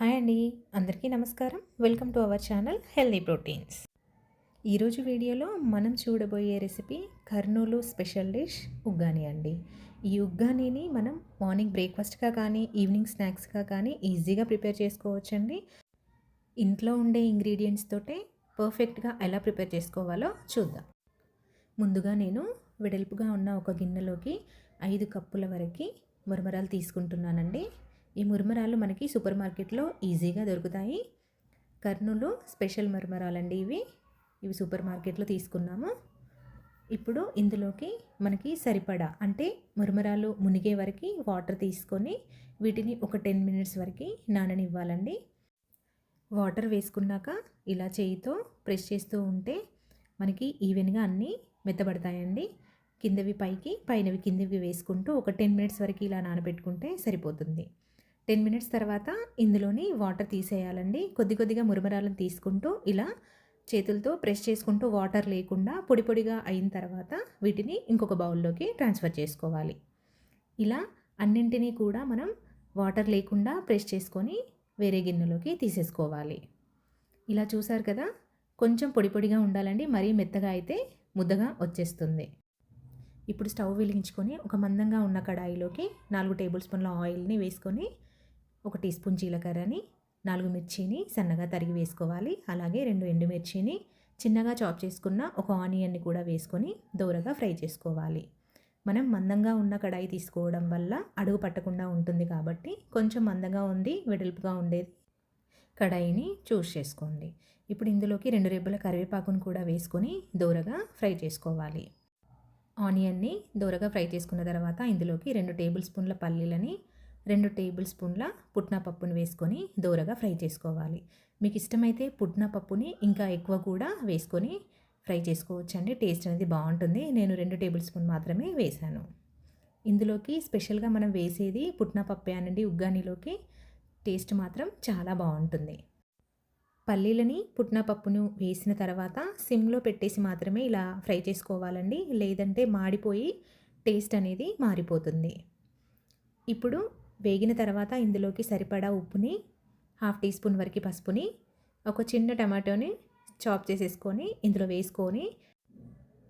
Hi అండి. అందరికీ నమస్కారం. Welcome to our channel healthy proteins. ఈరోజు వీడియోలో మనం చూడబోయే recipe Kurnool special dish uggani అండి. ఈ ఉగ్గానీని మనం మార్నింగ్ బ్రేక్ఫాస్ట్‌గా కానీ, ఈవినింగ్ స్నాక్స్‌గా కానీ ఈజీగా ప్రిపేర్ చేసుకోవచ్చండి. ఇంట్లో ఉండే ఇంగ్రీడియంట్స్ తోటే పర్ఫెక్ట్‌గా ఎలా ప్రిపేర్ చేసుకోవాలో చూద్దాం. ముందుగా నేను వెడల్పుగా ఉన్న ఒక గిన్నెలోకి 5 కప్పుల వరకు మురమరాలు తీసుకుంటున్నానండి. ఈ మురమరాలు మనకి సూపర్ మార్కెట్లో ఈజీగా దొరుకుతాయి. కర్నూలు స్పెషల్ మురమరాలండి ఇవి సూపర్ మార్కెట్లో తీసుకున్నాము. ఇప్పుడు ఇందులోకి మనకి సరిపడా అంటే మురమరాలు మునిగే వరకు వాటర్ తీసుకొని వీటిని ఒక 10 మినిట్స్ వరకు నాననివ్వాలండి. వాటర్ వేసుకున్నాక ఇలా చేయితో ప్రెస్ చేస్తూ ఉంటే మనకి ఈవెన్గా అన్నీ మెత్తబడతాయండి. కిందవి పైకి, పైనవి కిందవి వేసుకుంటూ ఒక 10 మినిట్స్ వరకు ఇలా నానబెట్టుకుంటే సరిపోతుంది. 10 మినిట్స్ తర్వాత ఇందులోని వాటర్ తీసేయాలండి. కొద్ది కొద్దిగా మురమరాలను తీసుకుంటూ ఇలా చేతులతో ప్రెస్ చేసుకుంటూ వాటర్ లేకుండా పొడి పొడిగా అయిన తర్వాత వీటిని ఇంకొక బౌల్లోకి ట్రాన్స్ఫర్ చేసుకోవాలి. ఇలా అన్నింటినీ కూడా మనం వాటర్ లేకుండా ప్రెస్ చేసుకొని వేరే గిన్నెలోకి తీసేసుకోవాలి. ఇలా చూసారు కదా, కొంచెం పొడి పొడిగా ఉండాలండి. మరీ మెత్తగా అయితే ముద్దగా వచ్చేస్తుంది. ఇప్పుడు స్టవ్ వెలిగించుకొని ఒక మందంగా ఉన్న కడాయిలోకి 4 టేబుల్ స్పూన్ల ఆయిల్ని వేసుకొని 1 టీ స్పూన్ జీలకర్రని, 4 మిర్చిని సన్నగా తరిగి వేసుకోవాలి. అలాగే 2 ఎండుమిర్చిని చిన్నగా చాప్ చేసుకున్న ఒక ఆనియన్ని కూడా వేసుకొని దోరగా ఫ్రై చేసుకోవాలి. మనం మందంగా ఉన్న కడాయి తీసుకోవడం వల్ల అడుగు పట్టకుండా ఉంటుంది కాబట్టి కొంచెం మందంగా ఉంది, వెడల్పుగా ఉండేది కడాయిని చూస్ చేసుకోండి. ఇప్పుడు ఇందులోకి 2 రెబ్బల కరివేపాకును కూడా వేసుకొని దోరగా ఫ్రై చేసుకోవాలి. ఆనియన్ని దోరగా ఫ్రై చేసుకున్న తర్వాత ఇందులోకి 2 టేబుల్ స్పూన్ల పల్లీలని, 2 టేబుల్ స్పూన్ల పుట్నా పప్పుని వేసుకొని దోరగా ఫ్రై చేసుకోవాలి. మీకు ఇష్టమైతే పుట్నా పప్పుని ఇంకా ఎక్కువ కూడా వేసుకొని ఫ్రై చేసుకోవచ్చండి. టేస్ట్ అనేది బాగుంటుంది. నేను 2 టేబుల్ స్పూన్ మాత్రమే వేశాను. ఇందులోకి స్పెషల్గా మనం వేసేది పుట్నా పప్పే అనండి. ఉగ్గానీలోకి టేస్ట్ మాత్రం చాలా బాగుంటుంది. పల్లీలని, పుట్నా పప్పును వేసిన తర్వాత సిమ్లో పెట్టేసి మాత్రమే ఇలా ఫ్రై చేసుకోవాలండి. లేదంటే మాడిపోయి టేస్ట్ అనేది మారిపోతుంది. ఇప్పుడు వేగిన తర్వాత ఇందులోకి సరిపడా ఉప్పుని, 1/2 టీ స్పూన్ వరకు పసుపుని, ఒక చిన్న టమాటోని చాప్ చేసేసుకొని ఇందులో వేసుకొని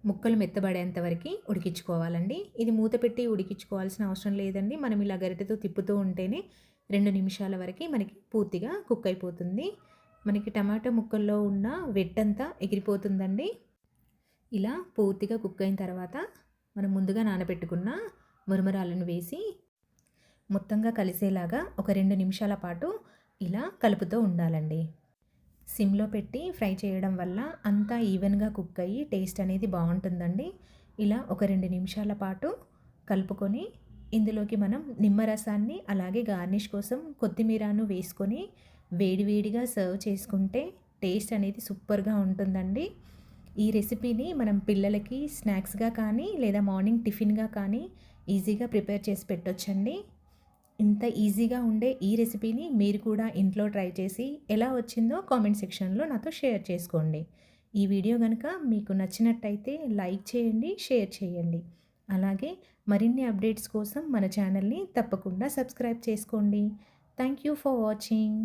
ముక్కలు మెత్తబడేంత వరకు ఉడికించుకోవాలండి. ఇది మూత పెట్టి ఉడికించుకోవాల్సిన అవసరం లేదండి. మనం ఇలా గరిటెతో తిప్పుతూ ఉంటేనే 2 నిమిషాల వరకు మనకి పూర్తిగా కుక్ అయిపోతుంది. మనకి టమాటో ముక్కల్లో ఉన్న వెట్టంతా ఎగిరిపోతుందండి. ఇలా పూర్తిగా కుక్ అయిన తర్వాత మనం ముందుగా నానబెట్టుకున్న మురమరాలను వేసి మొత్తంగా కలిసేలాగా ఒక 2 నిమిషాల పాటు ఇలా కలుపుతూ ఉండాలండి. సిమ్లో పెట్టి ఫ్రై చేయడం వల్ల అంతా ఈవెన్గా కుక్ అయ్యి టేస్ట్ అనేది బాగుంటుందండి. ఇలా ఒక 2 నిమిషాల పాటు కలుపుకొని ఇందులోకి మనం నిమ్మరసాన్ని అలాగే గార్నిష్ కోసం కొత్తిమీరను వేసుకొని వేడివేడిగా సర్వ్ చేసుకుంటే టేస్ట్ అనేది సూపర్గా ఉంటుందండి. ఈ రెసిపీని మనం పిల్లలకి స్నాక్స్గా కానీ లేదా మార్నింగ్ టిఫిన్గా కానీ ఈజీగా ప్రిపేర్ చేసి పెట్టొచ్చండి. ఇంత ఈజీగా ఉండే ఈ రెసిపీని మీరు కూడా ఇంట్లో ట్రై చేసి ఎలా వచ్చిందో కామెంట్ సెక్షన్లో నాతో షేర్ చేసుకోండి. ఈ వీడియో కనుక మీకు నచ్చినట్టయితే లైక్ చేయండి, షేర్ చేయండి. అలాగే మరిన్ని అప్డేట్స్ కోసం మన ఛానల్ని తప్పకుండా సబ్స్క్రైబ్ చేసుకోండి. Thank you for watching.